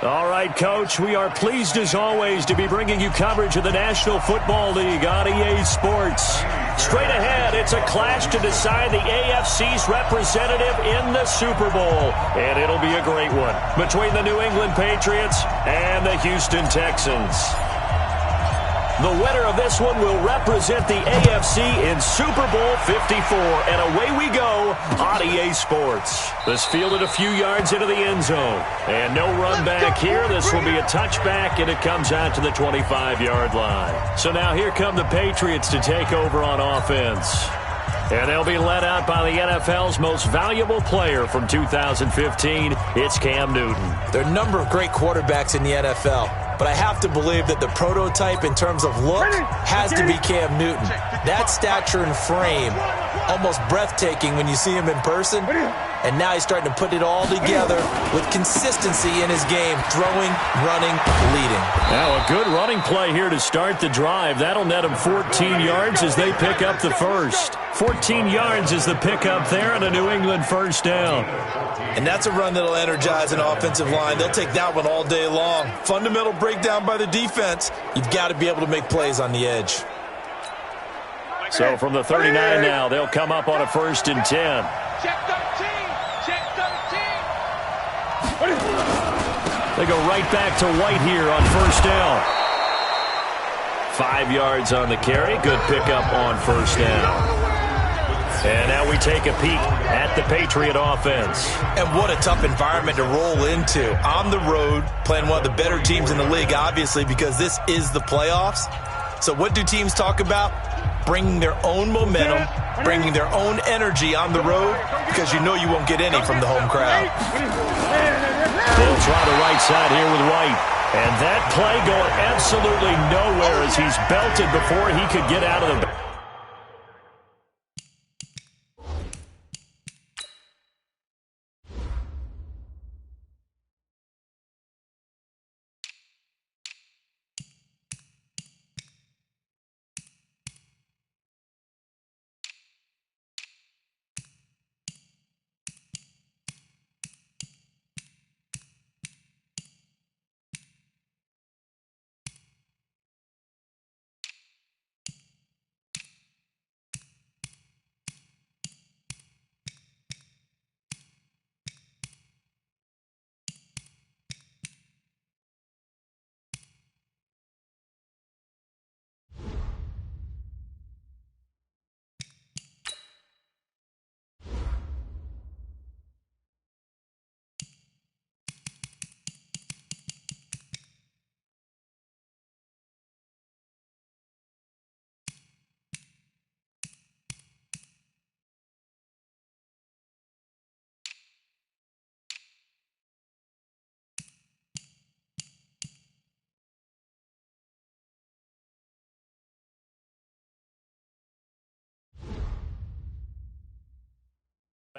All right, Coach, we are pleased as always to be bringing you coverage of the National Football League on EA Sports. Straight ahead, it's a clash to decide the AFC's representative in the Super Bowl. And it'll be a great one between the New England Patriots and the Houston Texans. The winner of this one will represent the AFC in Super Bowl 54. And away we go on EA Sports. This fielded a few yards into the end zone. And no run back here. This will be a touchback, and it comes out to the 25-yard line. So now here come the Patriots to take over on offense. And they'll be led out by the NFL's most valuable player from 2015. It's Cam Newton. There are a number of great quarterbacks in the NFL. But I have to believe that the prototype in terms of look has to be Cam Newton. That stature and frame, almost breathtaking when you see him in person. And now he's starting to put it all together with consistency in his game, throwing, running, leading. Now a good running play here to start the drive. That'll net him 14 yards as they pick up the first. 14 yards is the pickup there and a New England first down. And that's a run that'll energize an offensive line. They'll take that one all day long. Fundamental breakdown by the defense. You've got to be able to make plays on the edge. So from the 39 now, they'll come up on a 1st and 10. Check 13. Check 13. They go right back to White here on 1st down. 5 yards on the carry. Good pickup on 1st down. And now we take a peek at the Patriot offense. And what a tough environment to roll into. On the road, playing one of the better teams in the league, obviously, because this is the playoffs. So what do teams talk about? Bringing their own momentum, bringing their own energy on the road, because you know you won't get any from the home crowd. They'll try the right side here with White. And that play going absolutely nowhere as he's belted before he could get out of the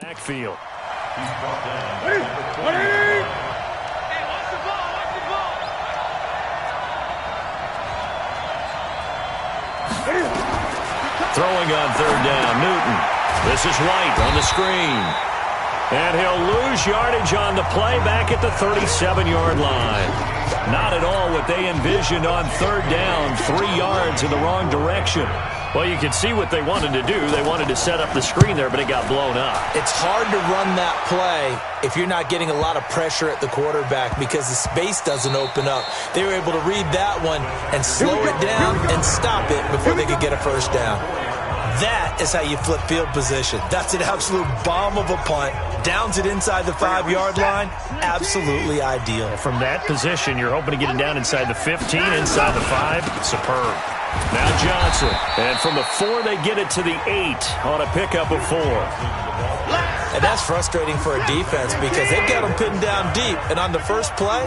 backfield. Hey, watch the ball, watch the ball. Throwing on 3rd down, Newton. This is White on the screen. And he'll lose yardage on the play back at the 37-yard line. Not at all what they envisioned on 3rd down, 3 yards in the wrong direction. Well, you can see what they wanted to do. They wanted to set up the screen there, but it got blown up. It's hard to run that play if you're not getting a lot of pressure at the quarterback because the space doesn't open up. They were able to read that one and slow it down and stop it before they could get a first down. That is how you flip field position. That's an absolute bomb of a punt. Downs it inside the 5-yard line. Absolutely ideal. From that position, you're hoping to get it down inside the 15, inside the 5. Superb. Now Johnson. And from the 4, they get it to the 8 on a pickup of 4. And that's frustrating for a defense because they've got them pinned down deep. And on the first play,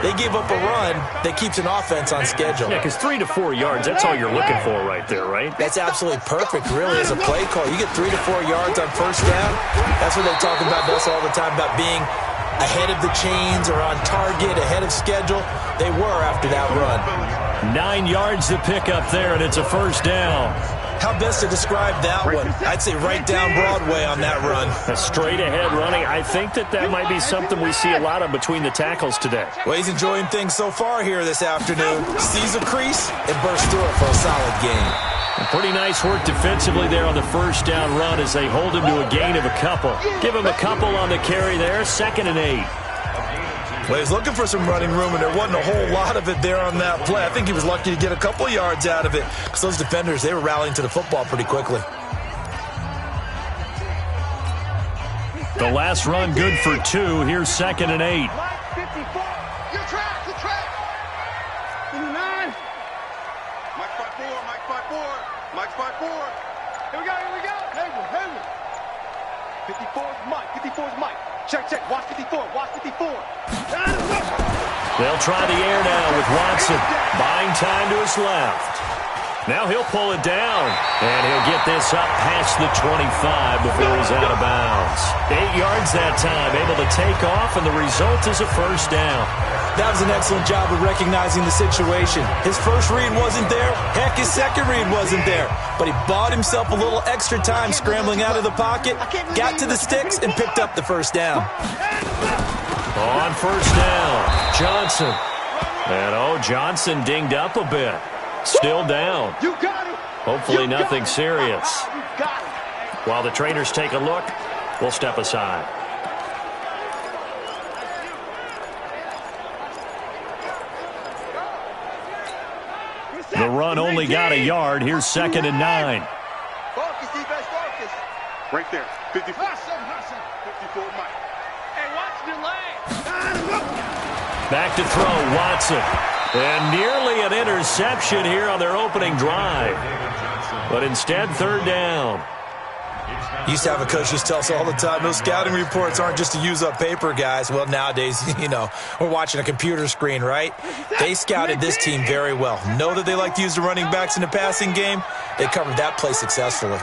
they gave up a run that keeps an offense on schedule. Yeah, because 3 to 4 yards, that's all you're looking for right there, right? That's absolutely perfect, really, as a play call. You get 3 to 4 yards on first down. That's what they talk about us all the time, about being ahead of the chains or on target, ahead of schedule. They were after that run. 9 yards to pick up there, and it's a first down. How best to describe that one? I'd say right down Broadway on that run. A straight-ahead running. I think that might be something we see a lot of between the tackles today. Well, he's enjoying things so far here this afternoon. Sees a crease and bursts through it for a solid gain. Pretty nice work defensively there on the first down run as they hold him to a gain of a couple. Give him a couple on the carry there, 2nd and 8. Well, he's looking for some running room, and there wasn't a whole lot of it there on that play. I think he was lucky to get a couple yards out of it because those defenders, they were rallying to the football pretty quickly. The last run good for 2. Here's 2nd and 8. You track. In the 9. Mike 5-4, Mike 5-4, Mike 5-4. Here we go. Hayward. 54 is Mike, 54 is Mike. Check. Watch 54. They'll try the air now with Watson. Buying time to his left. Now he'll pull it down. And he'll get this up past the 25 before he's out of bounds. 8 yards that time. Able to take off, and the result is a first down. That was an excellent job of recognizing the situation. His first read wasn't there. Heck, his second read wasn't there. But he bought himself a little extra time scrambling out of the pocket, got to the sticks, and picked up the first down. On first down, Johnson. And Johnson dinged up a bit. Still down. You got it. Hopefully nothing serious. You got it. While the trainers take a look, we'll step aside. The run only got a yard. Here's 2nd and 9. Focus, defense, focus. Right there. 54. 54, Mike. Hey, watch your leg. Back to throw, Watson. And nearly an interception here on their opening drive. But instead, 3rd down. Used to have a coach used to tell us all the time, those scouting reports aren't just to use up paper, guys. Well, nowadays, we're watching a computer screen, right? They scouted this team very well. Know that they like to use the running backs in the passing game. They covered that play successfully.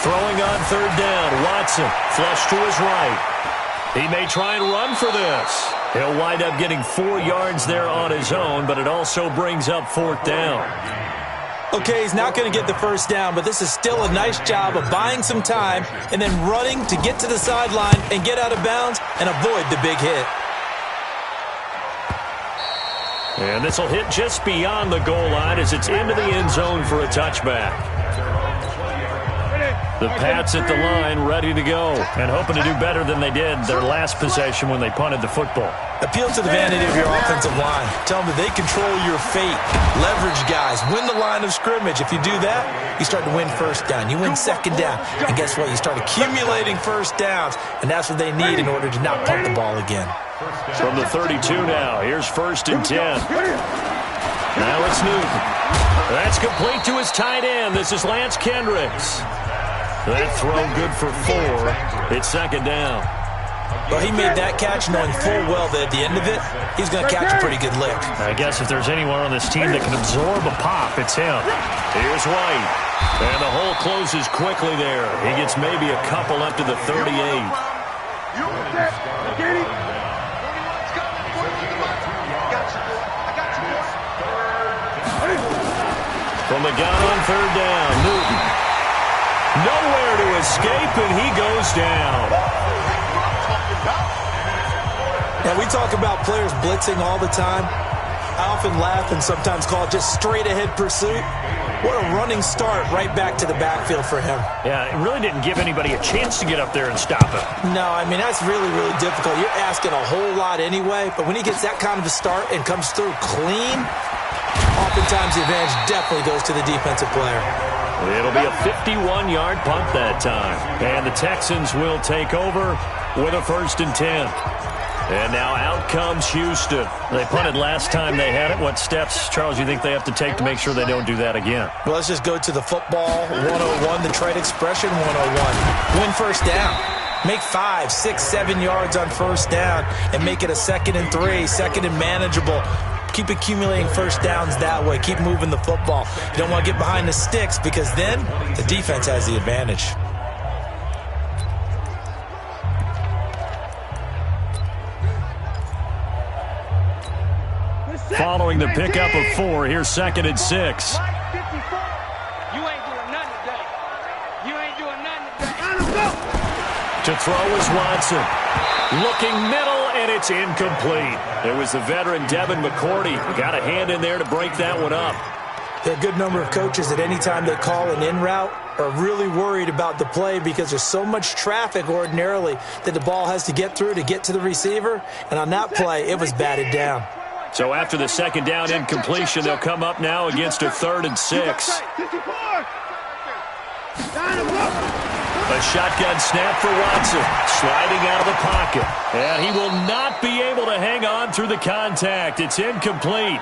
Throwing on 3rd down, Watson, flush to his right. He may try and run for this. He'll wind up getting 4 yards there on his own, but it also brings up 4th down. Okay, he's not going to get the first down, but this is still a nice job of buying some time and then running to get to the sideline and get out of bounds and avoid the big hit. And this will hit just beyond the goal line as it's into the end zone for a touchback. The Pats at the line ready to go and hoping to do better than they did their last possession when they punted the football. Appeal to the vanity of your offensive line. Tell them that they control your fate. Leverage guys. Win the line of scrimmage. If you do that, you start to win first down. You win second down. And guess what? You start accumulating first downs. And that's what they need in order to not punt the ball again. From the 32 now, here's 1st and 10. Now it's Newton. That's complete to his tight end. This is Lance Kendricks. That throw good for 4. It's 2nd down. Well, he made that catch knowing full well that at the end of it, he's going to catch a pretty good lick. I guess if there's anyone on this team that can absorb a pop, it's him. Here's White. And the hole closes quickly there. He gets maybe a couple up to the 38. From the gun on 3rd down, Newton. Nowhere to escape, and he goes down. Now, we talk about players blitzing all the time. I often laugh and sometimes call it just straight-ahead pursuit. What a running start right back to the backfield for him. Yeah, it really didn't give anybody a chance to get up there and stop him. No, I mean, that's really, really difficult. You're asking a whole lot anyway, but when he gets that kind of a start and comes through clean, oftentimes the advantage definitely goes to the defensive player. It'll be a 51-yard punt that time. And the Texans will take over with a 1st and 10. And now out comes Houston. They punted last time they had it. What steps, Charles, you think they have to take to make sure they don't do that again? Well, let's just go to the football 101, the trade expression 101. Win first down. Make 5, 6, 7 yards on first down and make it a 2nd and 3, 2nd and manageable. Keep accumulating first downs that way. Keep moving the football. You don't want to get behind the sticks because then the defense has the advantage. following the pickup of 4. Here's 2nd and 6. You ain't doing nothing today. You ain't doing nothing today. To throw is Watson. Looking middle, and it's incomplete. It was the veteran Devin McCourty. Got a hand in there to break that one up. There are a good number of coaches that any time they call an in route are really worried about the play because there's so much traffic ordinarily that the ball has to get through to get to the receiver. And on that play, it was batted down. So after the 2nd down incompletion, they'll come up now against a 3rd and 6. A shotgun snap for Watson, sliding out of the pocket. And he will not be able to hang on through the contact. It's incomplete.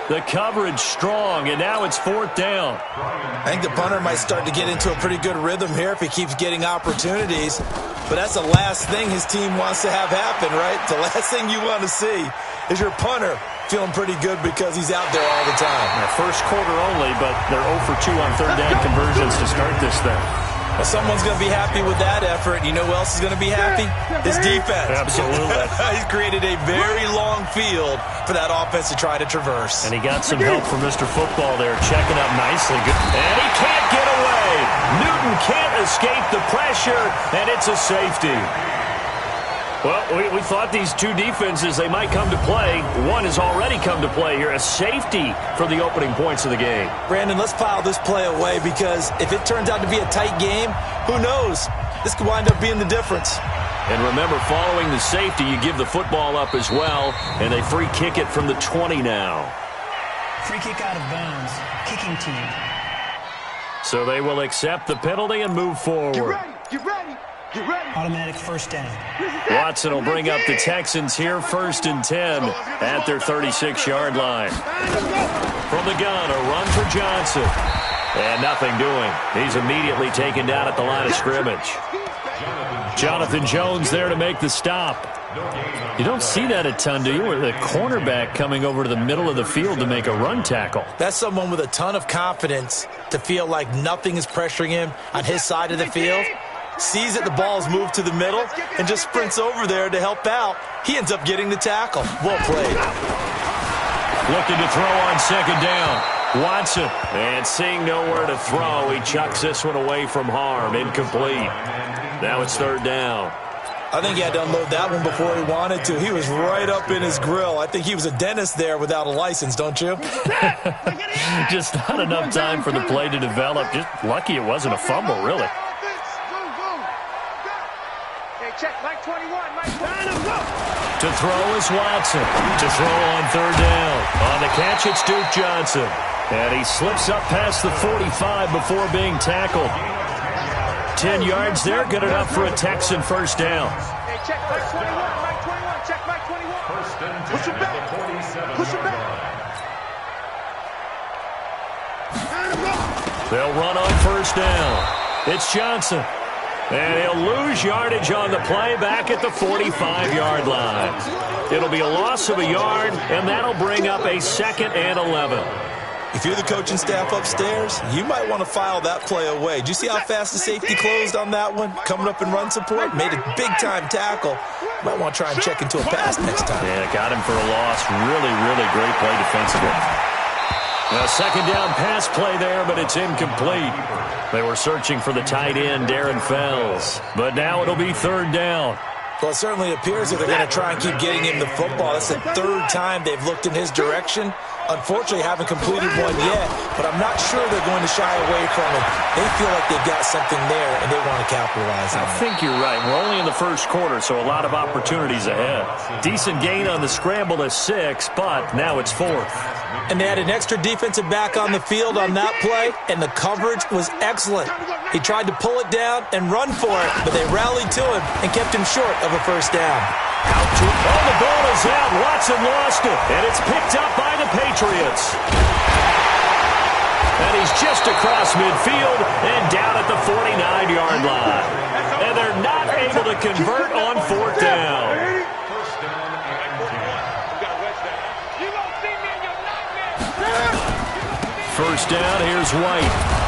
The coverage strong, and now it's 4th down. I think the punter might start to get into a pretty good rhythm here if he keeps getting opportunities. But that's the last thing his team wants to have happen, right? The last thing you want to see is your punter feeling pretty good because he's out there all the time. First quarter only, but they're 0 for 2 on 3rd down conversions to start this thing. Well, someone's going to be happy with that effort. You know who else is going to be happy? His defense. Absolutely. He's created a very long field for that offense to try to traverse. And he got some help from Mr. Football there, checking up nicely. And he can't get away. Newton can't escape the pressure, and it's a safety. Well, we thought these two defenses, they might come to play. One has already come to play here, a safety for the opening points of the game. Brandon, let's file this play away because if it turns out to be a tight game, who knows? This could wind up being the difference. And remember, following the safety, you give the football up as well, and they free kick it from the 20 now. Free kick out of bounds, kicking team. So they will accept the penalty and move forward. Get ready, get ready. Get ready. Automatic 1st down. Watson will bring up the Texans here 1st and 10 at their 36-yard line. From the gun, a run for Johnson. And nothing doing. He's immediately taken down at the line of scrimmage. Jonathan Jones there to make the stop. You don't see that a ton, do you? With a cornerback coming over to the middle of the field to make a run tackle. That's someone with a ton of confidence to feel like nothing is pressuring him on his side of the field. Sees that the ball's moved to the middle and just sprints over there to help out. He ends up getting the tackle. Well played. Looking to throw on 2nd down. Watson, and seeing nowhere to throw, he chucks this one away from harm. Incomplete. Now it's 3rd down. I think he had to unload that one before he wanted to. He was right up in his grill. I think he was a dentist there without a license, don't you? Just not enough time for the play to develop. Just lucky it wasn't a fumble, really. Check, Mike 21, Mike 21. To throw is Watson. To throw on 3rd down. On the catch, it's Duke Johnson. And he slips up past the 45 before being tackled. 10 yards there, good enough for a Texan 1st down. Hey, check Mike 21, Mike 21, check Mike 21. Push him back. Push him back. They'll run on 1st down. It's Johnson. And he'll lose yardage on the play back at the 45-yard line. It'll be a loss of a yard, and that'll bring up a 2nd and 11. If you're the coaching staff upstairs, you might want to file that play away. Did you see how fast the safety closed on that one? Coming up in run support, made a big-time tackle. Might want to try and check into a pass next time. Yeah, got him for a loss. Really, really great play defensively. A 2nd down pass play there, but it's incomplete. They were searching for the tight end, Darren Fells. But now it'll be 3rd down. Well, it certainly appears that they're going to try and keep getting him the football. That's the 3rd time they've looked in his direction. Unfortunately, haven't completed one yet, but I'm not sure they're going to shy away from it. They feel like they've got something there, and they want to capitalize on it. I think you're right. We're only in the 1st quarter, so a lot of opportunities ahead. Decent gain on the scramble to 6, but now it's 4th. And they had an extra defensive back on the field on that play, and the coverage was excellent. He tried to pull it down and run for it, but they rallied to him and kept him short of a 1st down. Out to the ball is out. Watson lost it, and it's picked up by the Patriots. And he's just across midfield and down at the 49-yard line. And they're not able to convert on 4th down. First down, here's White.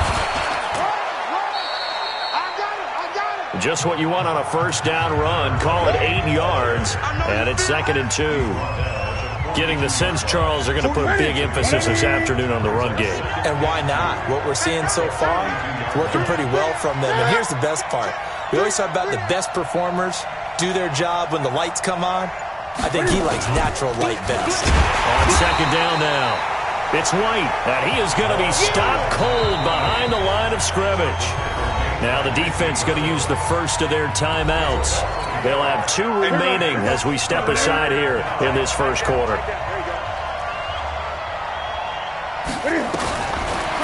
Just what you want on a 1st down run. Call it 8 yards, and it's 2nd and 2. Getting the sense, Charles, they're going to put big emphasis this afternoon on the run game. And why not? What we're seeing so far, it's working pretty well from them. And here's the best part. We always talk about the best performers do their job when the lights come on. I think he likes natural light best. On second down now, it's White, and he is going to be stopped cold behind the line of scrimmage. Now the defense going to use the first of their timeouts. They'll have 2 remaining as we step aside here in this first quarter.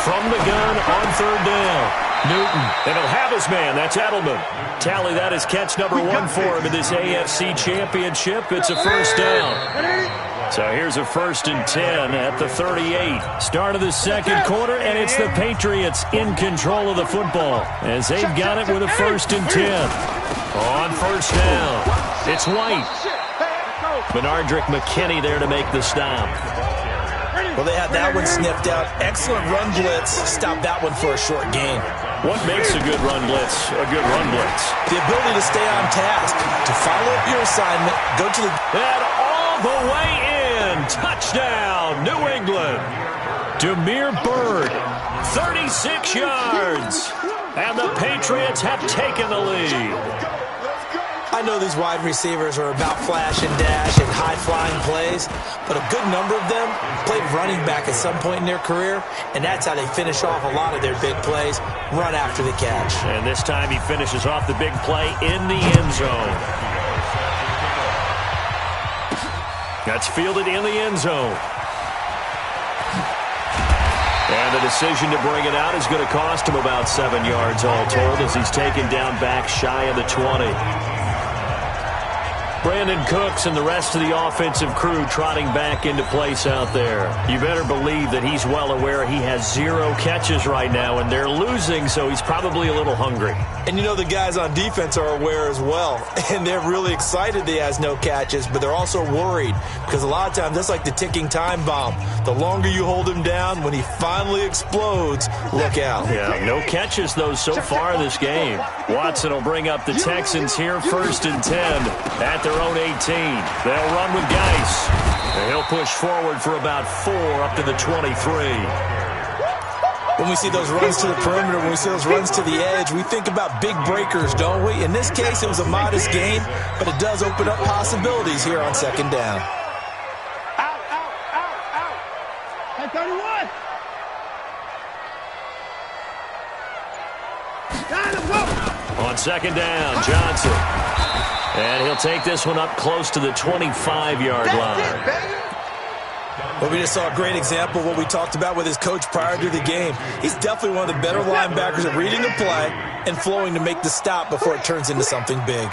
From the gun on third down, Newton, and he'll have his man. That's Edelman. Tally that is catch number 1 for him in this AFC Championship. It's a first down. So here's a 1st and 10 at the 38. Start of the second quarter, and it's the Patriots in control of the football as they've got it with a 1st and 10. On first down, it's White. Benardrick McKinney there to make the stop. Well, they had that one sniffed out. Excellent run blitz. Stop that one for a short gain. What makes a good run blitz a good run blitz? The ability to stay on task, to follow up your assignment, go to the... And all the way in. Touchdown, New England. Damiere Byrd, 36 yards. And the Patriots have taken the lead. I know these wide receivers are about flash and dash and high-flying plays, but a good number of them played running back at some point in their career, and that's how they finish off a lot of their big plays, run after the catch. And this time he finishes off the big play in the end zone. That's fielded in the end zone. And the decision to bring it out is going to cost him about 7 yards all told as he's taken down back shy of the 20. Brandon Cooks and the rest of the offensive crew trotting back into place out there. You better believe that he's well aware he has 0 catches right now, and they're losing, so he's probably a little hungry. And you know the guys on defense are aware as well, and they're really excited that he has no catches, but they're also worried because a lot of times that's like the ticking time bomb. The longer you hold him down, when he finally explodes, look out. Yeah, no catches, though, so far this game. Watson will bring up the Texans here, 1st and 10 at their own 18. They'll run with Geis. And he'll push forward for about 4 up to the 23. When we see those runs to the perimeter, when we see those runs to the edge, we think about big breakers, don't we? In this case, it was a modest gain, but it does open up possibilities here on second down. Out, out, out, out. 10-31. On second down, Johnson. And he'll take this one up close to the 25-yard line. Well, we just saw a great example of what we talked about with his coach prior to the game. He's definitely one of the better linebackers at reading a play and flowing to make the stop before it turns into something big.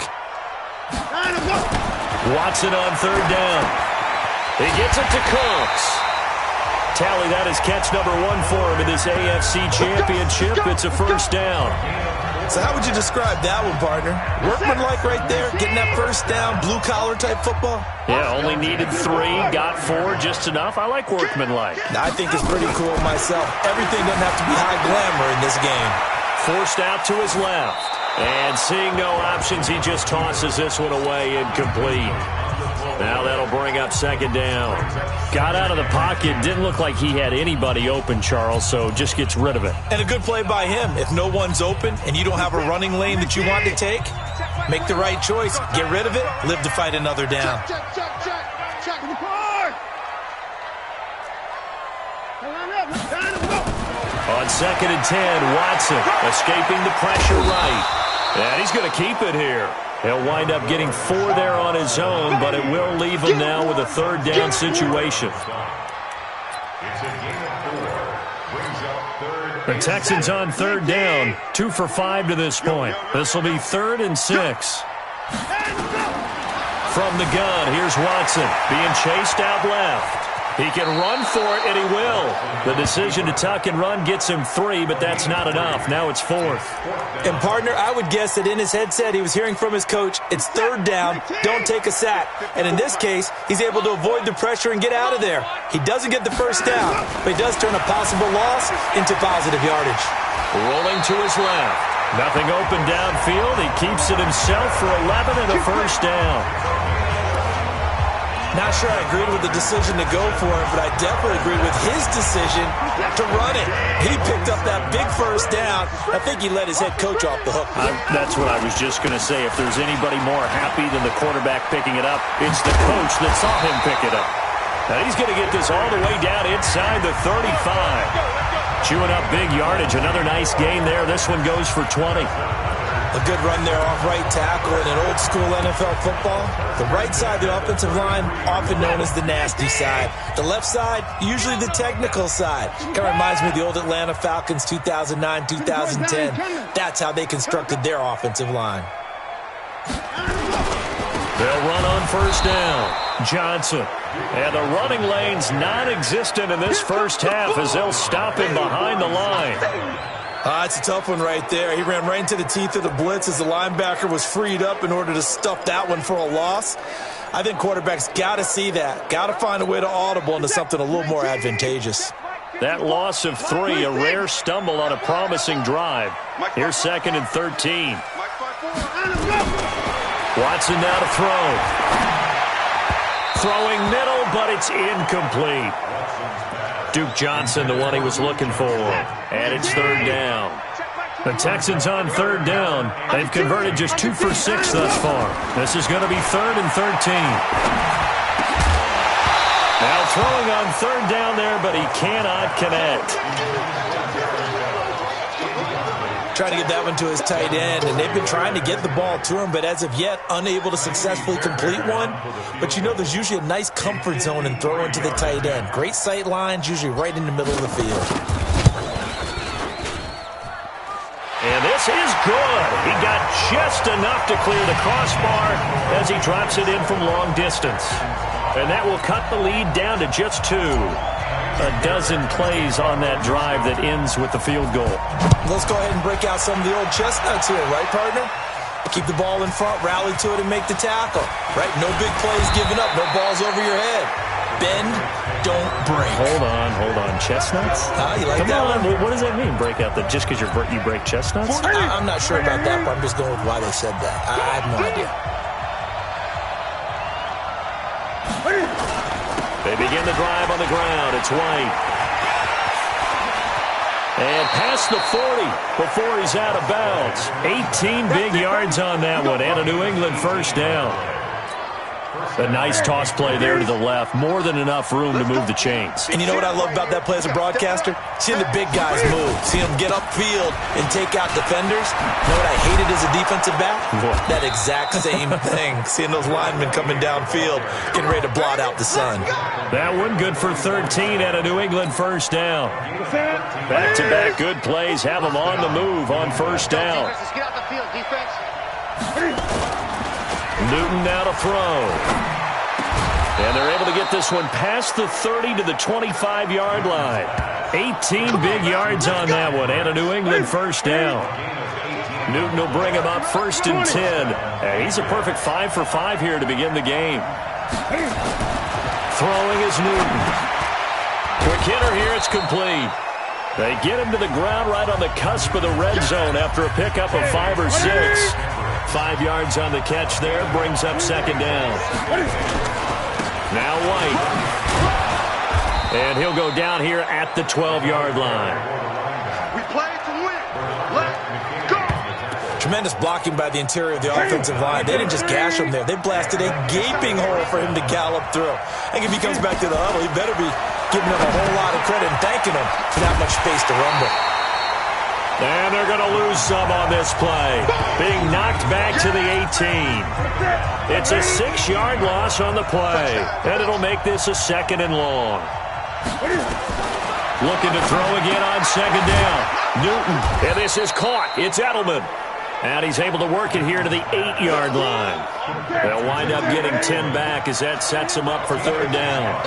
Watson on third down. He gets it to Cooks. Tally that is catch number 1 for him in this AFC Championship. It's a first down. So how would you describe that one, partner? Workman-like right there, getting that first down, blue-collar type football? Yeah, only needed 3, got 4, just enough. I like workman-like. I think it's pretty cool myself. Everything doesn't have to be high glamour in this game. Forced out to his left. And seeing no options, he just tosses this one away incomplete. Now that'll bring up second down. Got out of the pocket. Didn't look like he had anybody open, Charles, so just gets rid of it. And a good play by him. If no one's open and you don't have a running lane that you want to take, make the right choice. Get rid of it. Live to fight another down. Check the car. On second and 10, Watson escaping the pressure right. And he's going to keep it here. He'll wind up getting 4 there on his own, but it will leave him now with a third down situation. The Texans on third down, 2 for 5 to this point. This will be 3rd and 6. From the gun, here's Watson being chased out left. He can run for it, and he will. The decision to tuck and run gets him 3, but that's not enough. Now it's 4th. And, partner, I would guess that in his headset he was hearing from his coach, it's 3rd down, don't take a sack. And in this case, he's able to avoid the pressure and get out of there. He doesn't get the first down, but he does turn a possible loss into positive yardage. Rolling to his left. Nothing open downfield. He keeps it himself for 11 and a first down. Not sure I agreed with the decision to go for it, but I definitely agreed with his decision to run it. He picked up that big first down. I think he let his head coach off the hook. That's what I was just going to say. If there's anybody more happy than the quarterback picking it up, it's the coach that saw him pick it up. Now he's going to get this all the way down inside the 35. Chewing up big yardage. Another nice gain there. This one goes for 20. A good run there off right tackle in an old-school NFL football. The right side of the offensive line, often known as the nasty side. The left side, usually the technical side. Kind of reminds me of the old Atlanta Falcons 2009, 2010. That's how they constructed their offensive line. They'll run on first down. Johnson. And the running lane's non-existent in this first half as they'll stop him behind the line. It's a tough one right there. He ran right into the teeth of the blitz as the linebacker was freed up in order to stuff that one for a loss. I think quarterbacks got to see that. Got to find a way to audible into something a little more advantageous. That loss of 3, a rare stumble on a promising drive. Here's 2nd and 13. Watson now to throw. Throwing middle, but it's incomplete. Duke Johnson, the one he was looking for. And it's 3rd down. The Texans on 3rd down. They've converted just 2 for 6 thus far. This is going to be 3rd and 13. Now throwing on 3rd down there, but he cannot connect. Trying to get that one to his tight end, and they've been trying to get the ball to him, but as of yet, unable to successfully complete one. But you know there's usually a nice comfort zone in throwing to the tight end. Great sight lines, usually right in the middle of the field. And this is good. He got just enough to clear the crossbar as he drops it in from long distance. And that will cut the lead down to just 2. A dozen plays on that drive that ends with the field goal. Let's go ahead and break out some of the old chestnuts here, right, partner? Keep the ball in front, rally to it, and make the tackle. Right? No big plays given up, no balls over your head. Bend, don't break. Hold on. Chestnuts? You like that one? What does that mean, break out? Just because you break chestnuts? I'm not sure about that, but I'm just going with why they said that. I have no idea. They begin the drive on the ground. It's White. And past the 40 before he's out of bounds. 18 big yards on that one and a New England first down. A nice toss play there to the left. More than enough room to move the chains. And you know what I love about that play as a broadcaster? Seeing the big guys move. Seeing them get upfield and take out defenders. You know what I hated as a defensive back? What? That exact same thing. Seeing those linemen coming downfield, getting ready to blot out the sun. That one good for 13 and a New England first down. Back-to-back good plays have them on the move on first down. Get out the field, defense. Newton now to throw. And they're able to get this one past the 30 to the 25-yard line. 18 big yards on that one and a New England first down. Newton will bring him up 1st and 10. And he's a perfect 5 for 5 here to begin the game. Throwing is Newton. Quick hitter here, it's complete. They get him to the ground right on the cusp of the red zone after a pickup of 5 or 6. 5 yards on the catch there, brings up 2nd down. Now White. And he'll go down here at the 12-yard line. We play to win. Let's go. Tremendous blocking by the interior of the offensive line. They didn't just gash him there. They blasted a gaping hole for him to gallop through. I think if he comes back to the huddle, he better be giving him a whole lot of credit and thanking him for that much space to rumble. And they're going to lose some on this play. Being knocked back to the 18. It's a 6-yard loss on the play. And it'll make this a 2nd and long. Looking to throw again on 2nd down. Newton. And this is caught. It's Edelman. And he's able to work it here to the 8-yard line. They'll wind up getting 10 back as that sets him up for 3rd down.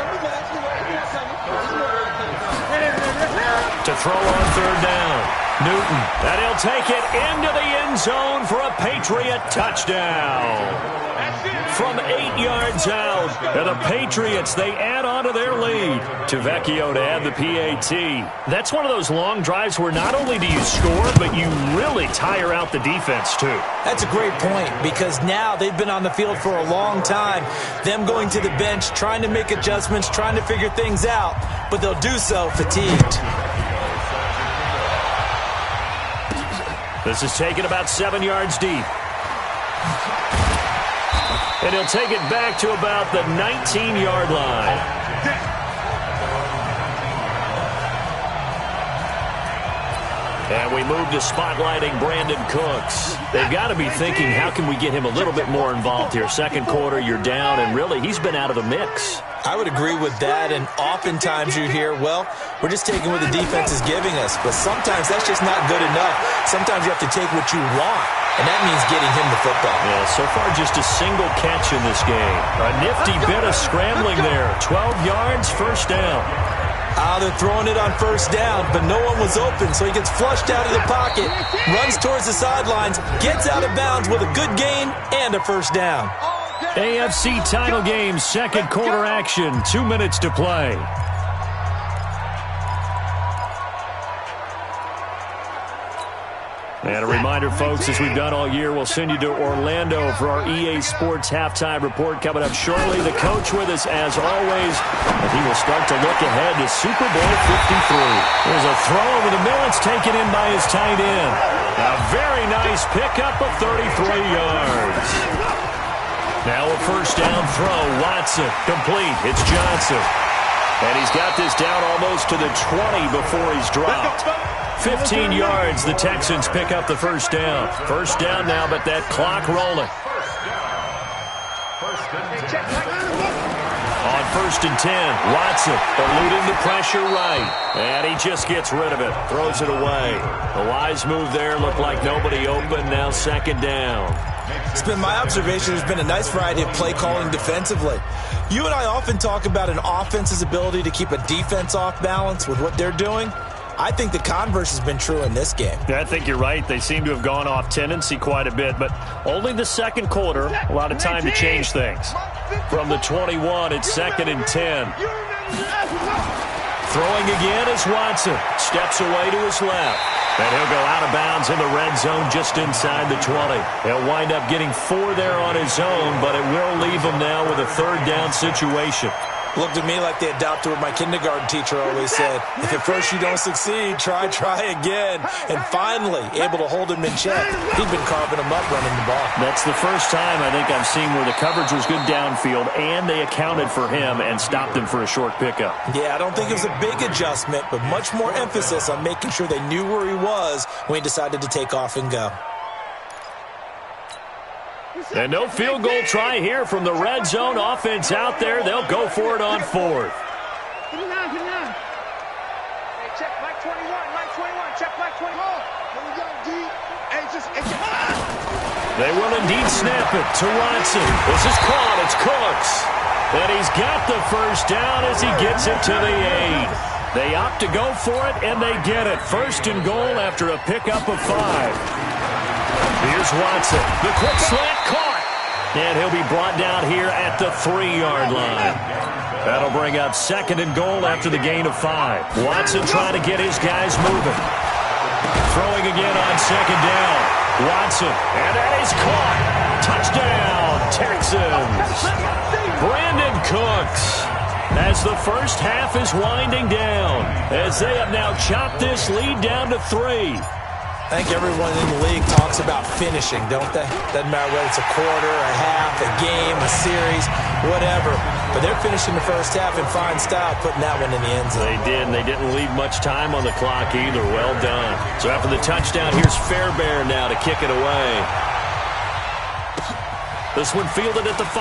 To throw on 3rd down. Newton, and he'll take it into the end zone for a Patriot touchdown. from 8 yards out. And the Patriots, they add on to their lead. Tavecchio to add the PAT. That's one of those long drives where not only do you score, but you really tire out the defense too. That's a great point because now they've been on the field for a long time. Them going to the bench, trying to make adjustments, trying to figure things out, but they'll do so fatigued. This is taken about 7 yards deep. And he'll take it back to about the 19-yard line. And we move to spotlighting Brandon Cooks. They've got to be thinking, how can we get him a little bit more involved here? Second quarter, you're down, and really, he's been out of the mix. I would agree with that, and oftentimes you hear, well, we're just taking what the defense is giving us. But sometimes that's just not good enough. Sometimes you have to take what you want, and that means getting him the football. Yeah, so far just a single catch in this game. A nifty bit of scrambling there. 12 yards, first down. They're throwing it on first down, but no one was open, so he gets flushed out of the pocket, runs towards the sidelines, gets out of bounds with a good gain and a first down. AFC title game, second quarter action, 2 minutes to play. And a reminder, folks, as we've done all year, we'll send you to Orlando for our EA Sports halftime report coming up shortly. The coach with us, as always, and he will start to look ahead to Super Bowl 53. There's a throw over the middle. It's taken in by his tight end. A very nice pickup of 33 yards. Now a first down throw. Watson, complete. It's Johnson. And he's got this down almost to the 20 before he's dropped. 15 yards, the Texans pick up the first down. First down now, but that clock rolling. On first and 10, Watson eluding the pressure right. And he just gets rid of it, throws it away. The wise move there, looked like nobody open, now second down. It's been my observation there's been a nice variety of play calling defensively. You and I often talk about an offense's ability to keep a defense off balance with what they're doing. I think the converse has been true in this game. Yeah, I think you're right. They seem to have gone off tendency quite a bit, but only the second quarter, a lot of time to change things. From the 21, it's second and 10. Throwing again is Watson. Steps away to his left. And he'll go out of bounds in the red zone just inside the 20. He'll wind up getting 4 there on his own, but it will leave him now with a third down situation. Looked at me like they adopted what my kindergarten teacher always said. If at first you don't succeed, try again. And finally, able to hold him in check. He'd been carving him up running the ball. That's the first time I think I've seen where the coverage was good downfield and they accounted for him and stopped him for a short pickup. Yeah, I don't think it was a big adjustment, but much more emphasis on making sure they knew where he was when he decided to take off and go. And no field goal try here from the red zone. Offense out there. They'll go for it on fourth. Hey, check Mike 21. Mike 21. Check Mike 21. Here we go, D. Hey, They will indeed snap it to Watson. This is caught. It's Cooks. And he's got the first down as he gets it to the 8. They opt to go for it, and they get it. First and goal after a pickup of 5. Here's Watson. The quick slant caught. And he'll be brought down here at the 3-yard line. That'll bring up second and goal after the gain of 5. Watson trying to get his guys moving. Throwing again on second down. Watson. And that is caught. Touchdown, Texans. Brandon Cooks. As the first half is winding down. As they have now chopped this lead down to 3. I think everyone in the league talks about finishing, don't they? Doesn't matter whether it's a quarter, a half, a game, a series, whatever. But they're finishing the first half in fine style, putting that one in the end zone. They did, and they didn't leave much time on the clock either. Well done. So after the touchdown, here's Fairbairn now to kick it away. This one fielded at the 5.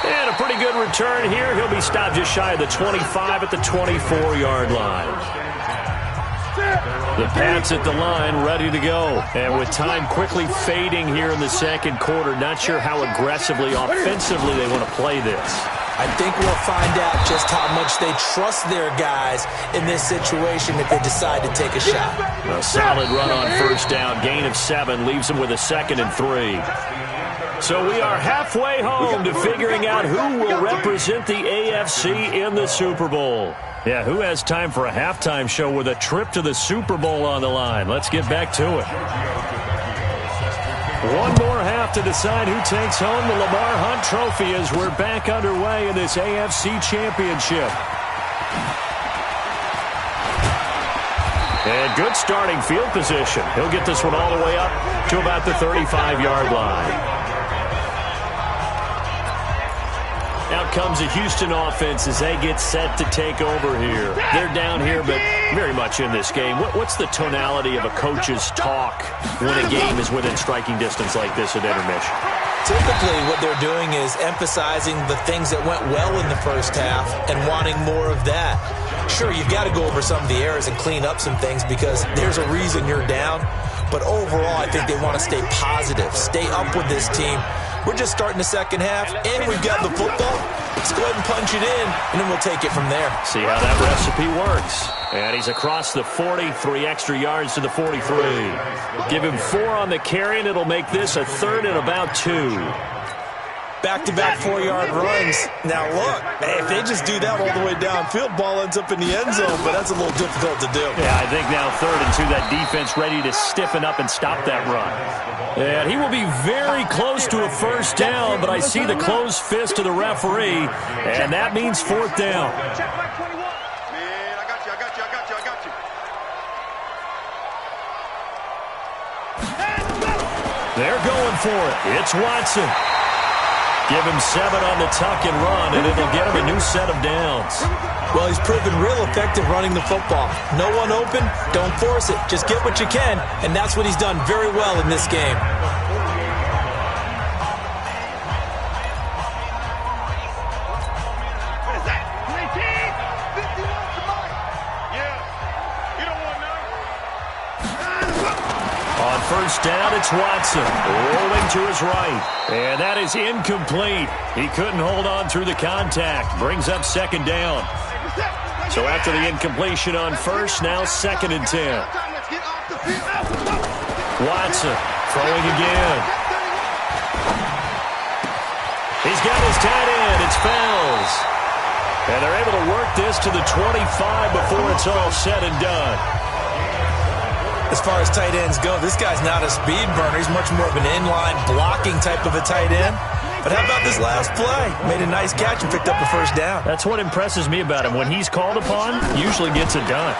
And a pretty good return here. He'll be stopped just shy of the 25 at the 24-yard line. The Pats at the line, ready to go. And with time quickly fading here in the second quarter, not sure how aggressively, offensively they want to play this. I think we'll find out just how much they trust their guys in this situation if they decide to take a shot. A solid run on first down. Gain of 7 leaves them with a second and 3. So we are halfway home to figuring out who will represent the AFC in the Super Bowl. Yeah, who has time for a halftime show with a trip to the Super Bowl on the line? Let's get back to it. One more half to decide who takes home the Lamar Hunt Trophy as we're back underway in this AFC Championship. And good starting field position. He'll get this one all the way up to about the 35-yard line. Out comes the Houston offense as they get set to take over here. They're down here, but very much in this game. What's the tonality of a coach's talk when a game is within striking distance like this at intermission? Typically, what they're doing is emphasizing the things that went well in the first half and wanting more of that. Sure, you've got to go over some of the errors and clean up some things because there's a reason you're down. But overall, I think they want to stay positive, stay up with this team. We're just starting the second half, and we've got the football. Let's go ahead and punch it in, and then we'll take it from there. See how that recipe works. And he's across the 40, 3 extra yards to the 43. Give him 4 on the carry, and it'll make this a 3rd and about 2. Back-to-back 4-yard runs. Now, look, if they just do that all the way downfield, ball ends up in the end zone, but that's a little difficult to do. Yeah, I think now 3rd and 2, that defense ready to stiffen up and stop that run. And he will be very close to a first down, but I see the closed fist of the referee, and that means 4th down. Check my 21. Man, I got you. They're going for it. It's Watson. Give him 7 on the tuck and run, and it'll get him a new set of downs. Well, he's proven real effective running the football. No one open, don't force it. Just get what you can, and that's what he's done very well in this game. On first down, it's Watson, rolling to his right. And that is incomplete. He couldn't hold on through the contact. Brings up 2nd down. So after the incompletion on first, now 2nd and 10. Watson throwing again. He's got his tight end. It's Fells. And they're able to work this to the 25 before it's all said and done. As far as tight ends go, this guy's not a speed burner. He's much more of an inline blocking type of a tight end. But how about this last play? Made a nice catch and picked up the first down. That's what impresses me about him. When he's called upon, usually gets it done.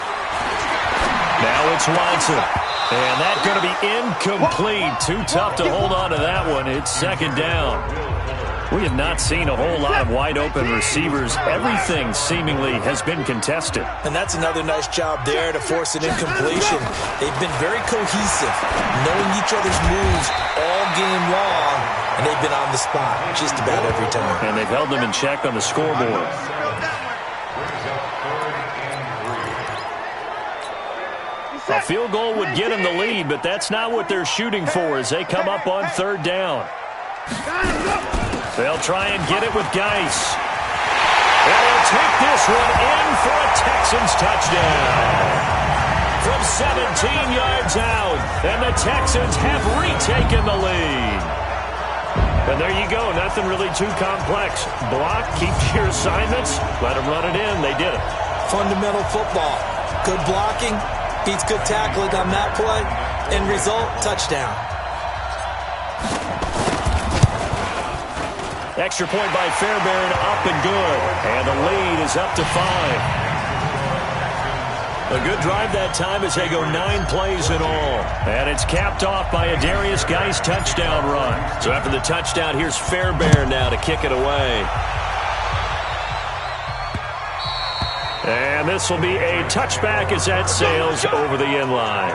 Now it's Watson. And that's going to be incomplete. Too tough to hold on to that one. It's 2nd down. We have not seen a whole lot of wide-open receivers. Everything seemingly has been contested. And that's another nice job there to force an incompletion. They've been very cohesive, knowing each other's moves all game long, and they've been on the spot just about every time. And they've held them in check on the scoreboard. A field goal would get them the lead, but that's not what they're shooting for as they come up on 3rd down. They'll try and get it with Geis. And they'll take this one in for a Texans touchdown. From 17 yards out, and the Texans have retaken the lead. And there you go, nothing really too complex. Block, keep your assignments, let them run it in. They did it. Fundamental football. Good blocking, beats good tackling on that play. End result, touchdown. Extra point by Fairbairn, up and good. And the lead is up to 5. A good drive that time as they go 9 plays in all. And it's capped off by a Darius Geis touchdown run. So after the touchdown, here's Fairbairn now to kick it away. And this will be a touchback as that sails over the end line.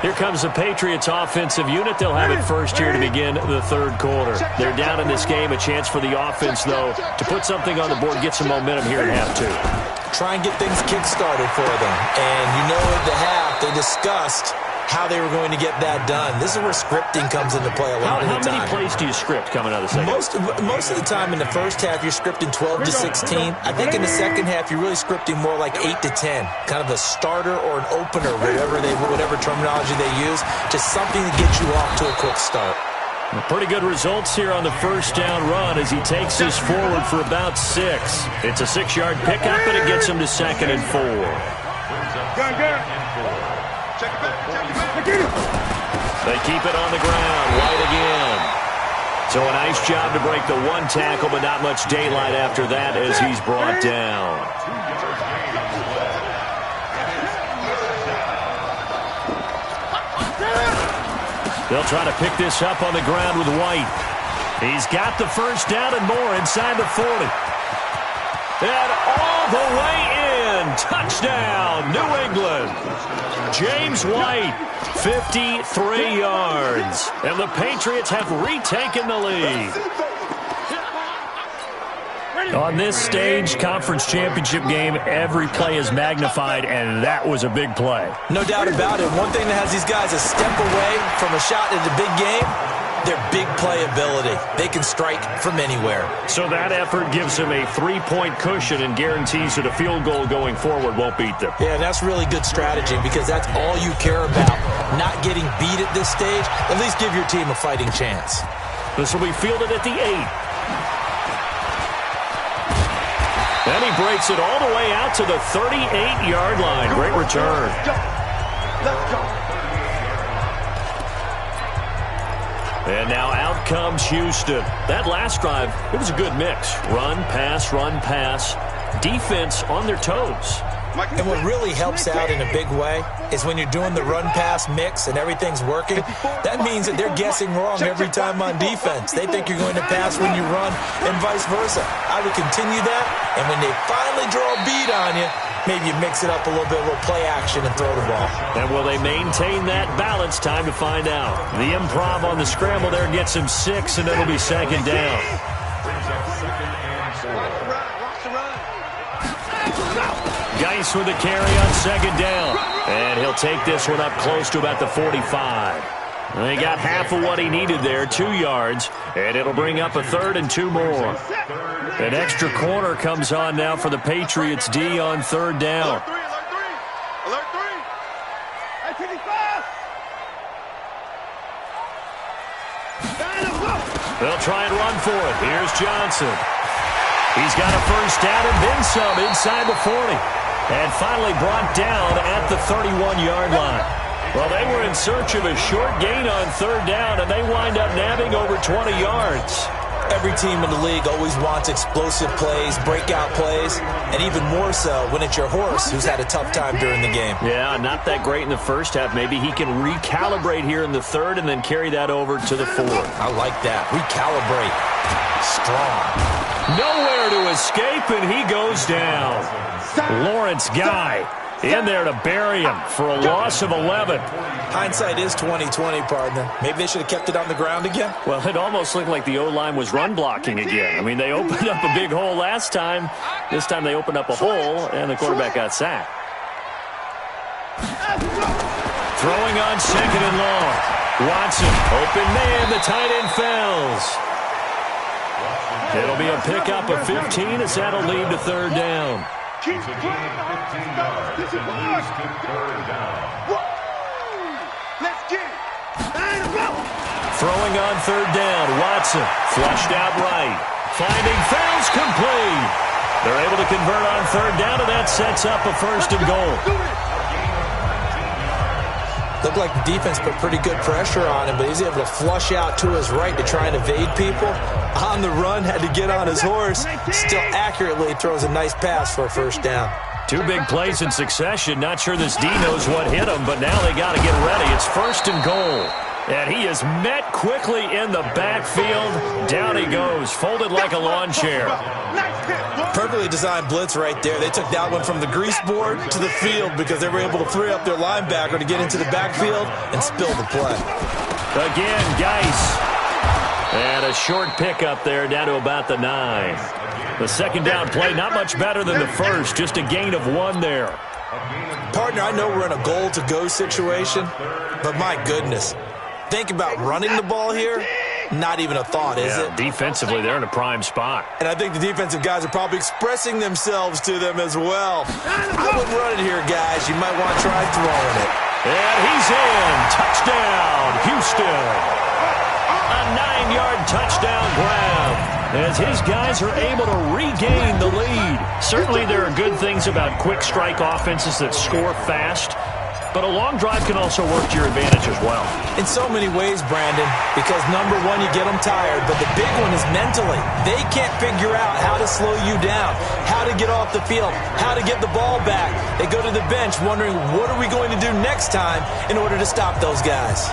Here comes the Patriots offensive unit. They'll have it first here to begin the 3rd quarter. They're down in this game. A chance for the offense, though, to put something on the board, get some momentum here in half 2. Try and get things kick-started for them. And you know at the half, they discussed how they were going to get that done. This is where scripting comes into play a lot of the time. How many plays do you script coming out of the second? Most of the time in the first half, you're scripting 12 to 16. I think in the second half, you're really scripting more like 8 to 10. Kind of a starter or an opener, whatever terminology they use. Just something to get you off to a quick start. Pretty good results here on the first down run as he takes this forward for about 6. It's a 6-yard pickup, and it gets him to 2nd and 4. They keep it on the ground. White again. So a nice job to break the 1 tackle, but not much daylight after that as he's brought down. They'll try to pick this up on the ground with White. He's got the first down and more inside the 40. And all the way in. Touchdown, New England. James White, 53 yards. And the Patriots have retaken the lead. On this stage, conference championship game, every play is magnified, and that was a big play. No doubt about it. One thing that has these guys a step away from a shot at a big game, their big play ability. They can strike from anywhere. So that effort gives him a 3-point cushion and guarantees that a field goal going forward won't beat them. Yeah, that's really good strategy because that's all you care about. Not getting beat at this stage, at least give your team a fighting chance. This will be fielded at the 8. Then he breaks it all the way out to the 38-yard line. Great return. Let's go. And now out comes Houston. That last drive, it was a good mix. Run, pass, defense on their toes. And what really helps out in a big way is when you're doing the run-pass mix and everything's working, that means that they're guessing wrong every time on defense. They think you're going to pass when you run and vice versa. I would continue that, and when they finally draw a beat on you, maybe you mix it up a little bit, a little play action, and throw the ball. And will they maintain that balance? Time to find out. The improv on the scramble there gets him 6, and it'll be 2nd down. Geis with the carry on 2nd down. And he'll take this one up close to about the 45. They got half of what he needed there, 2 yards, and it'll bring up a 3rd and 2 more. An extra corner comes on now for the Patriots D on 3rd down. Alert 3. Hey, 55. They'll try and run for it. Here's Johnson. He's got a first down and then some inside the 40. And finally brought down at the 31-yard line. Well, they were in search of a short gain on 3rd down, and they wind up nabbing over 20 yards. Every team in the league always wants explosive plays, breakout plays, and even more so when it's your horse who's had a tough time during the game. Yeah, not that great in the first half. Maybe he can recalibrate here in the 3rd and then carry that over to the 4th. I like that. Recalibrate. Strong. Nowhere to escape, and he goes down. Lawrence Guy in there to bury him for a loss of 11. Hindsight is 20/20, partner. Maybe they should have kept it on the ground again. Well, it almost looked like the O-line was run blocking again. I mean, they opened up a big hole last time. This time they opened up a hole, and the quarterback got sacked. Throwing on 2nd and long. Watson, open man, the tight end fells. It'll be a pickup of 15 as that'll lead to 3rd down. Keep playing. This is Let's get it. Throwing on 3rd down. Watson flushed out right. Finding Fells complete. They're able to convert on 3rd down, and that sets up a 1st and goal. Looked like the defense put pretty good pressure on him, but he's able to flush out to his right to try and evade people. On the run, had to get on his horse. Still accurately throws a nice pass for a 1st down. 2 big plays in succession. Not sure this D knows what hit him, but now they got to get ready. It's 1st and goal. And he is met quickly in the backfield. Down he goes, folded like a lawn chair. Perfectly designed blitz right there. They took that one from the grease board to the field because they were able to free up their linebacker to get into the backfield and spill the play. Again, Geis. And a short pickup there down to about the 9. The 2nd down play, not much better than the first, just a gain of 1 there. Partner, I know we're in a goal-to-go situation, but my goodness. Think about running the ball here. Not even a thought, is it? Defensively, they're in a prime spot. And I think the defensive guys are probably expressing themselves to them as well. I wouldn't run it here, guys. You might want to try throwing it. And he's in. Touchdown, Houston. A as his guys are able to regain the lead. Certainly there are good things about quick strike offenses that score fast, but a long drive can also work to your advantage as well. In so many ways, Brandon, because number one, you get them tired, but the big one is mentally. They can't figure out how to slow you down, how to get off the field, how to get the ball back. They go to the bench wondering, what are we going to do next time in order to stop those guys?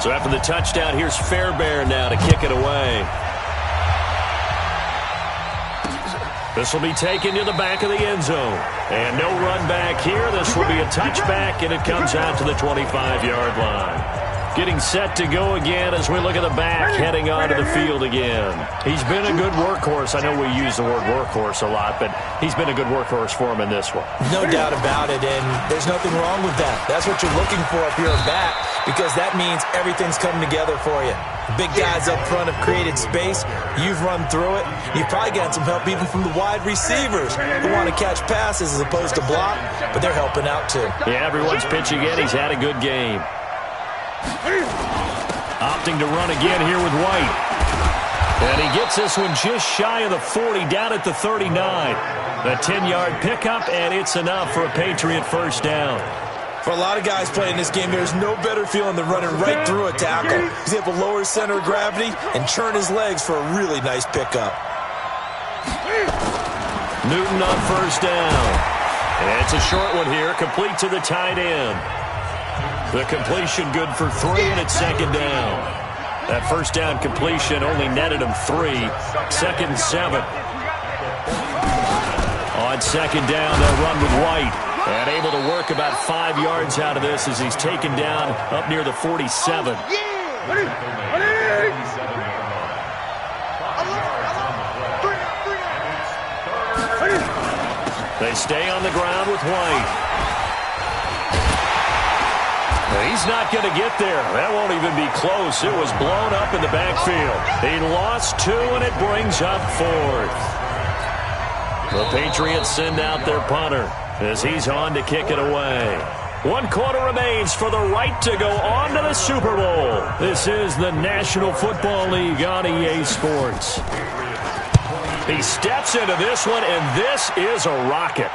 So after the touchdown, here's Fairbairn now to kick it away. This will be taken to the back of the end zone. And no run back here. This will be a touchback, and it comes out to the 25-yard line. Getting set to go again as we look at the back heading onto the field again. He's been a good workhorse. I know we use the word workhorse a lot, but he's been a good workhorse for him in this one. No doubt about it, and there's nothing wrong with that. That's what you're looking for if you're a back, because that means everything's coming together for you. The big guys up front have created space. You've run through it. You've probably gotten some help even from the wide receivers who want to catch passes as opposed to block, but they're helping out too. Yeah, everyone's pitching in. He's had a good game. Opting to run again here with White. And he gets this one just shy of the 40, down at the 39. A 10-yard pickup, and it's enough for a Patriot first down. For a lot of guys playing this game, there's no better feeling than running right through a tackle. He's able to lower his center of gravity and churn his legs for a really nice pickup. Newton on first down. And it's a short one here, complete to the tight end. The completion good for 3, and it's second down. That first down completion only netted him 3. Second and 7. On second down, they'll run with White. And able to work about 5 yards out of this as he's taken down up near the 47. They stay on the ground with White. He's not going to get there. That won't even be close. It was blown up in the backfield. He lost 2, and it brings up 4th. The Patriots send out their punter as he's on to kick it away. 1 quarter remains for the right to go on to the Super Bowl. This is the National Football League on EA Sports. He steps into this one, and this is a rocket.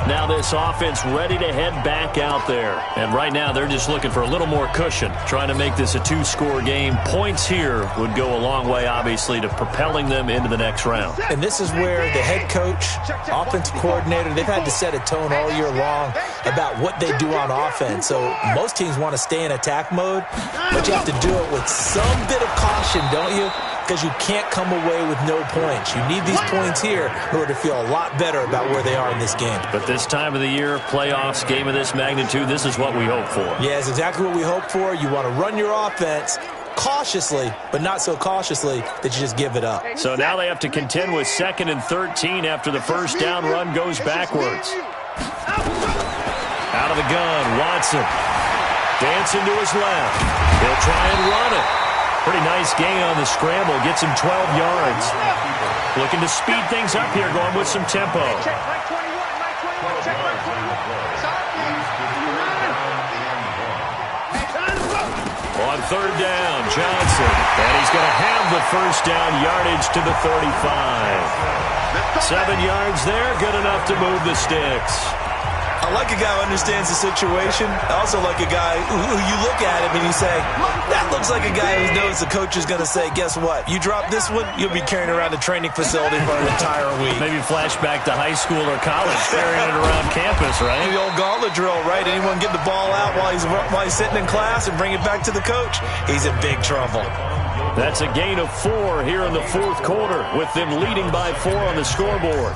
Now this offense ready to head back out there. And right now they're just looking for a little more cushion, trying to make this a 2-score game. Points here would go a long way, obviously, to propelling them into the next round. And this is where the head coach, offensive coordinator, they've had to set a tone all year long about what they do on offense. So most teams want to stay in attack mode, but you have to do it with some bit of caution, don't you? Because you can't come away with no points. You need these points here in order to feel a lot better about where they are in this game. But this time of the year, playoffs, game of this magnitude, this is what we hope for. Yeah, it's exactly what we hope for. You want to run your offense cautiously, but not so cautiously that you just give it up. So now they have to contend with 2nd and 13 after the first down run goes backwards. Out of the gun, Watson. Dancing to his left. He'll try and run it. Pretty nice gain on the scramble. Gets him 12 yards. Looking to speed things up here, going with some tempo. On third down, Johnson. And he's going to have the first down, yardage to the 35. 7 yards there, good enough to move the sticks. I like a guy who understands the situation. I also like a guy who you look at him and you say, that looks like a guy who knows the coach is going to say, guess what? You drop this one, you'll be carrying around a training facility for an entire week. Maybe flashback to high school or college, carrying it around campus, right? The old gauntlet drill, right? Anyone get the ball out while he's sitting in class and bring it back to the coach? He's in big trouble. That's a gain of 4 here in the 4th quarter, with them leading by 4 on the scoreboard.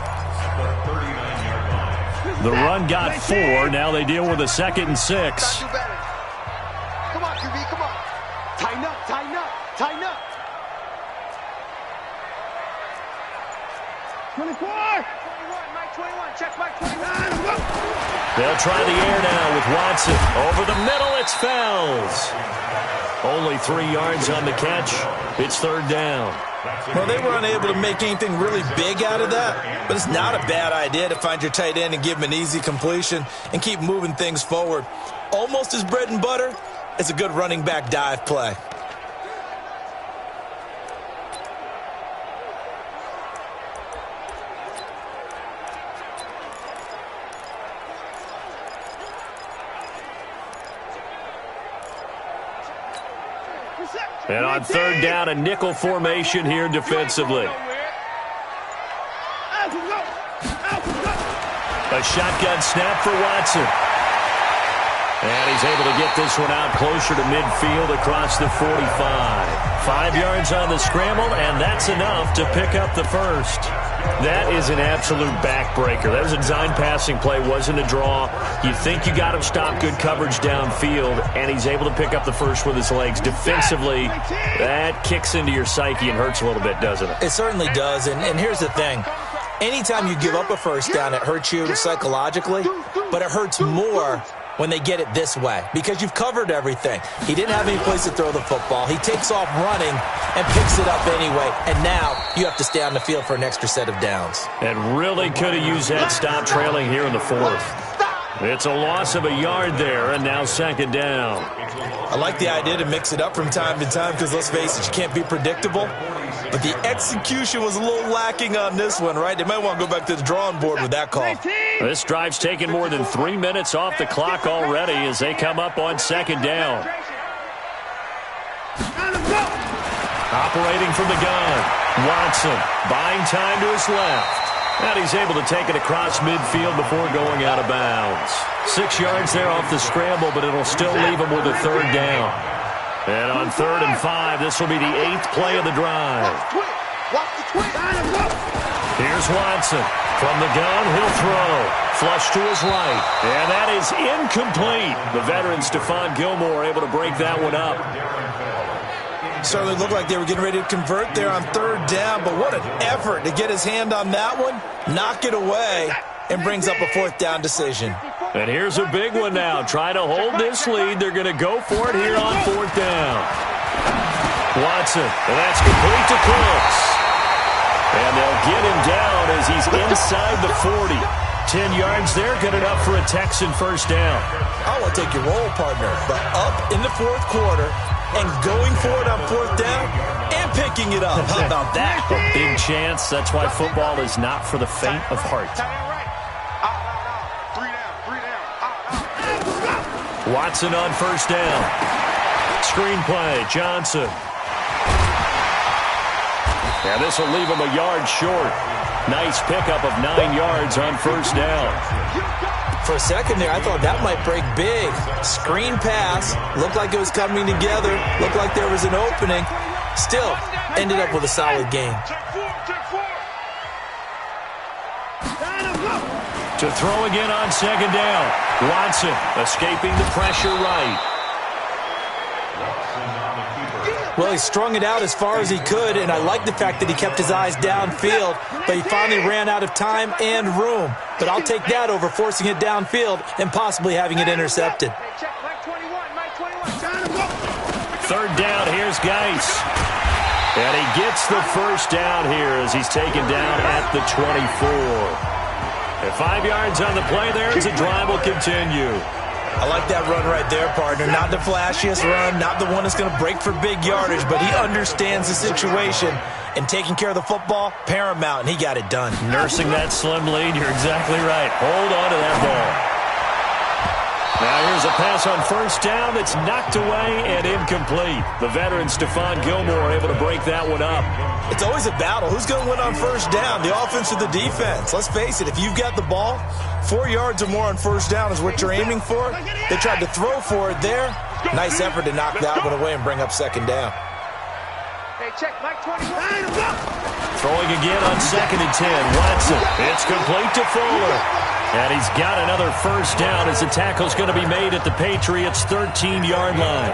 The run got 4. Now they deal with a 2nd and 6. Come on, QB, come on. Tighten up, tighten up, tighten up. 24. 21, Mike They'll try the air now with Watson. Over the middle, it's Fells. Only 3 yards on the catch. It's third down. Well, they were unable to make anything really big out of that, but it's not a bad idea to find your tight end and give him an easy completion and keep moving things forward. Almost his bread and butter. It's a good running back dive play. And on third down, a nickel formation here defensively. A shotgun snap for Watson. And he's able to get this one out closer to midfield across the 45. 5 yards on the scramble, and that's enough to pick up the first. That is an absolute backbreaker. That was a design passing play, wasn't a draw. You think you got him stopped, good coverage downfield, and he's able to pick up the first with his legs. Defensively, that kicks into your psyche and hurts a little bit, doesn't it? It certainly does, and here's the thing. Anytime you give up a first down, it hurts you psychologically, but it hurts more when they get it this way because you've covered everything. He didn't have any place to throw the football. He takes off running and picks it up anyway, and now you have to stay on the field for an extra set of downs. And really could have used that stop trailing here in the fourth. It's a loss of a yard there, and now second down. I like the idea to mix it up from time to time because, let's face it, you can't be predictable. But the execution was a little lacking on this one, right? They might want to go back to the drawing board with that call. This drive's taken more than 3 minutes off the clock already as they come up on second down. Operating from the gun, Watson buying time to his left. And he's able to take it across midfield before going out of bounds. 6 yards there off the scramble, but it'll still leave him with a third down. And on 3rd and 5, this will be the 8th play of the drive. Here's Watson. From the gun, he'll throw. Flush to his right. And that is incomplete. The veteran Stephon Gilmore able to break that one up. Certainly looked like they were getting ready to convert there on 3rd down, but what an effort to get his hand on that one, knock it away, and brings up a 4th down decision. And here's a big one now. Try to hold this lead. They're going to go for it here on 4th down. Watson, and that's complete to Cooks. And they'll get him down as he's inside the 40. 10 yards there, good enough for a Texan first down. I want to take your role, partner, but up in the 4th quarter and going for it on 4th down and picking it up. How about that? A big chance. That's why football is not for the faint of heart. Watson on first down. Screenplay, Johnson. And this will leave him a yard short. Nice pickup of 9 yards on first down. For a second there, I thought that might break big. Screen pass. Looked like it was coming together. Looked like there was an opening. Still, ended up with a solid game. To throw again on second down. Watson escaping the pressure right. Well, he strung it out as far as he could, and I like the fact that he kept his eyes downfield, but he finally ran out of time and room. But I'll take that over forcing it downfield and possibly having it intercepted. 3rd down, here's Geis. And he gets the first down here as he's taken down at the 24. And 5 yards on the play there as the drive will continue. I like that run right there, partner. Not the flashiest run, not the one that's going to break for big yardage, but he understands the situation, and taking care of the football, paramount, and he got it done. Nursing that slim lead, you're exactly right. Hold on to that ball. Now here's a pass on first down that's knocked away and incomplete. The veteran Stephon Gilmore able to break that one up. It's always a battle. Who's going to win on first down, the offense or the defense? Let's face it, if you've got the ball, 4 yards or more on first down is what you're aiming for. They tried to throw for it there. Nice effort to knock that one away and bring up second down. Throwing again on 2nd and 10. Watson, it's complete to Fuller. And he's got another first down as the tackle's going to be made at the Patriots' 13-yard line.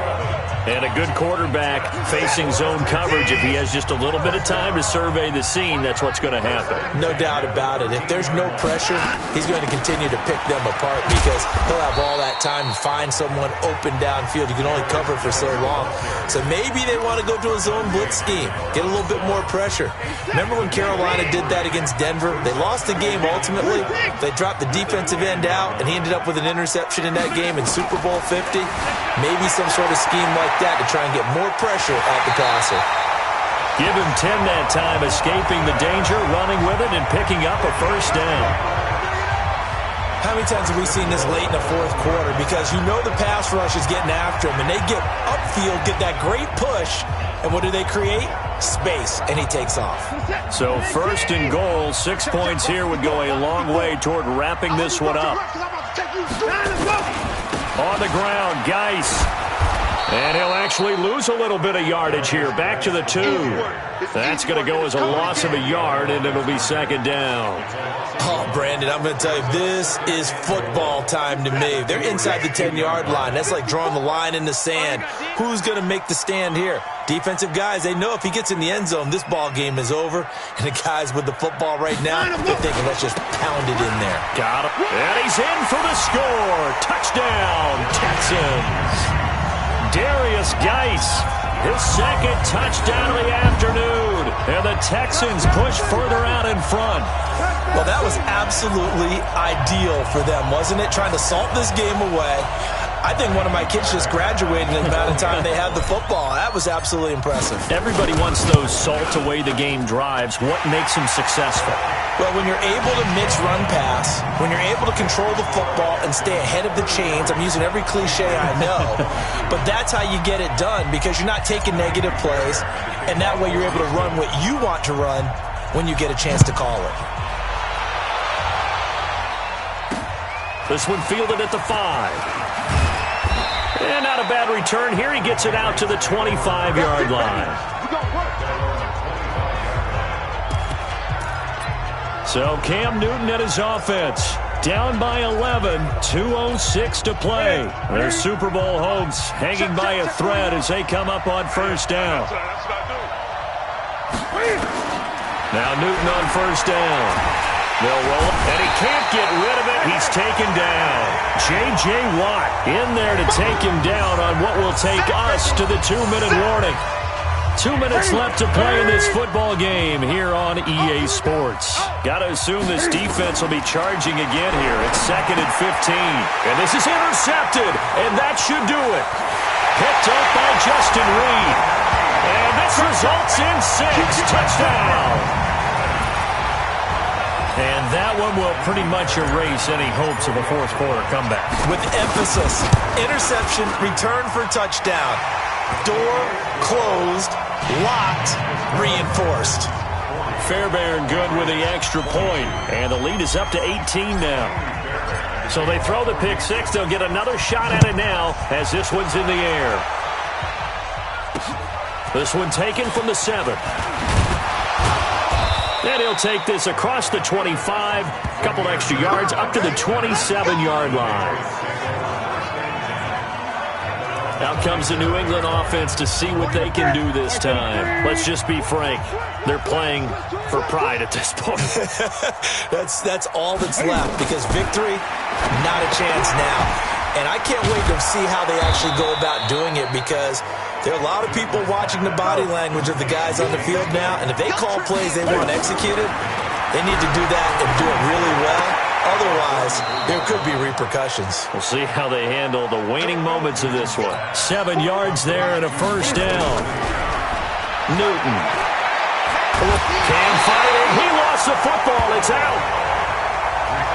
And a good quarterback facing zone coverage, if he has just a little bit of time to survey the scene, that's what's going to happen. No doubt about it. If there's no pressure, he's going to continue to pick them apart because he'll have all that time to find someone open downfield. You can only cover for so long. So maybe they want to go to a zone blitz scheme, get a little bit more pressure. Remember when Carolina did that against Denver? They lost the game ultimately. They dropped the defensive end out, and he ended up with an interception in that game in Super Bowl 50. Maybe some sort of scheme like that to try and get more pressure at the passer. Give him 10 that time, escaping the danger, running with it, and picking up a first down. How many times have we seen this late in the fourth quarter? Because you know the pass rush is getting after him, and they get upfield, get that great push, and what do they create? Space, and he takes off. So first and goal, 6 points here would go a long way toward wrapping this one up. On the ground, Geis. And he'll actually lose a little bit of yardage here. Back to the 2. That's going to go as a loss of a yard, and it'll be second down. Oh, Brandon, I'm going to tell you, this is football time to me. They're inside the 10-yard line. That's like drawing the line in the sand. Who's going to make the stand here? Defensive guys, they know if he gets in the end zone, this ball game is over. And the guys with the football right now, they're thinking, let's just pound it in there. Got him. And he's in for the score. Touchdown, Texans. Darius Geis, his second touchdown of the afternoon. And the Texans push further out in front. Well, that was absolutely ideal for them, wasn't it? Trying to salt this game away. I think one of my kids just graduated in the amount of time they had the football. That was absolutely impressive. Everybody wants those salt away the game drives. What makes them successful? Well, when you're able to mix run pass, when you're able to control the football and stay ahead of the chains, I'm using every cliche I know, but that's how you get it done because you're not taking negative plays, and that way you're able to run what you want to run when you get a chance to call it. This one fielded at the 5. And not a bad return here. He gets it out to the 25-yard line. So Cam Newton and his offense down by 11, 2:06 to play. Their Super Bowl hopes hanging by a thread as they come up on first down. Now Newton on first down. They'll roll, and he can't get rid of it. He's taken down. J.J. Watt in there to take him down on what will take us to the 2-minute warning. 2 minutes left to play in this football game here on EA Sports. Got to assume this defense will be charging again here. It's 2nd and 15. And this is intercepted, and that should do it. Picked up by Justin Reed. And this results in 6. Touchdown. And that one will pretty much erase any hopes of a fourth quarter comeback. With emphasis, interception, return for touchdown. Door closed, locked, reinforced. Fairbairn good with the extra point, and the lead is up to 18 now. So they throw the pick 6. They'll get another shot at it now as this one's in the air. This one taken from the 7. And he'll take this across the 25, couple extra yards, up to the 27-yard line. Out comes the New England offense to see what they can do this time. Let's just be frank. They're playing for pride at this point. That's all that's left because victory, not a chance now. And I can't wait to see how they actually go about doing it because there are a lot of people watching the body language of the guys on the field now, and if they call plays they want executed, they need to do that and do it really well. Otherwise, there could be repercussions. We'll see how they handle the waning moments of this one. 7 yards there and a first down. Newton. Can't fight it. He lost the football. It's out.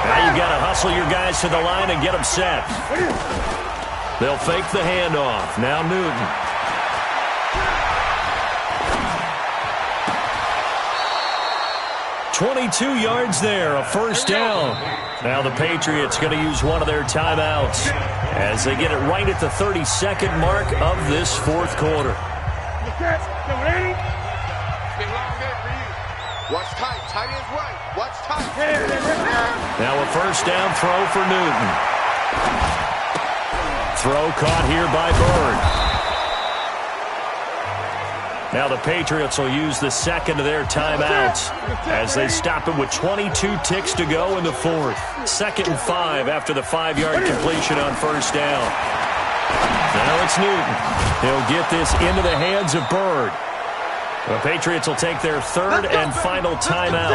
Now you've got to hustle your guys to the line and get them set. They'll fake the handoff. Now Newton. 22 yards there, a first down. Now the Patriots going to use one of their timeouts as they get it right at the 32nd mark of this fourth quarter. Watch tight. Tight is right. Watch tight. Now a first down throw for Newton. Throw caught here by Bird. Now the Patriots will use the second of their timeouts as they stop it with 22 ticks to go in the fourth. 2nd and 5 after the 5-yard completion on first down. Now it's Newton. He'll get this into the hands of Bird. The Patriots will take their 3rd and final timeout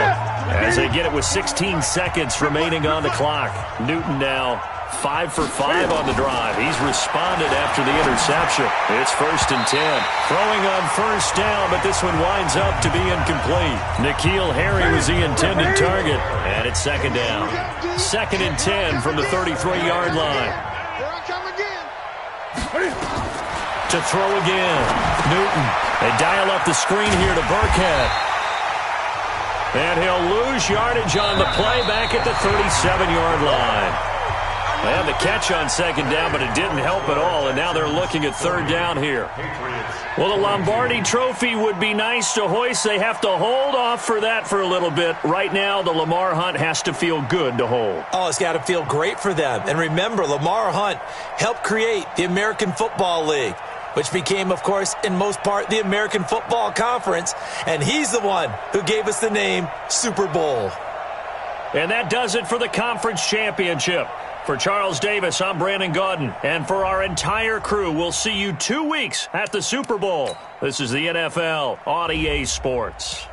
as they get it with 16 seconds remaining on the clock. Newton now 5 for 5 on the drive. He's responded after the interception. It's 1st and 10. Throwing on first down, but this one winds up to be incomplete. N'Keal Harry was the intended target, and it's 2nd down. 2nd and 10 from the 33-yard line. To throw again. Newton. They dial up the screen here to Burkhead. And he'll lose yardage on the play back at the 37-yard line. They had the catch on 2nd down, but it didn't help at all, and now they're looking at 3rd down here. Well, the Lombardi Trophy would be nice to hoist. They have to hold off for that for a little bit. Right now, the Lamar Hunt has to feel good to hold. Oh, it's got to feel great for them. And remember, Lamar Hunt helped create the American Football League, which became, of course, in most part, the American Football Conference. And he's the one who gave us the name Super Bowl. And that does it for the conference championship. For Charles Davis, I'm Brandon Gaudin. And for our entire crew, we'll see you 2 weeks at the Super Bowl. This is the NFL on EA Sports.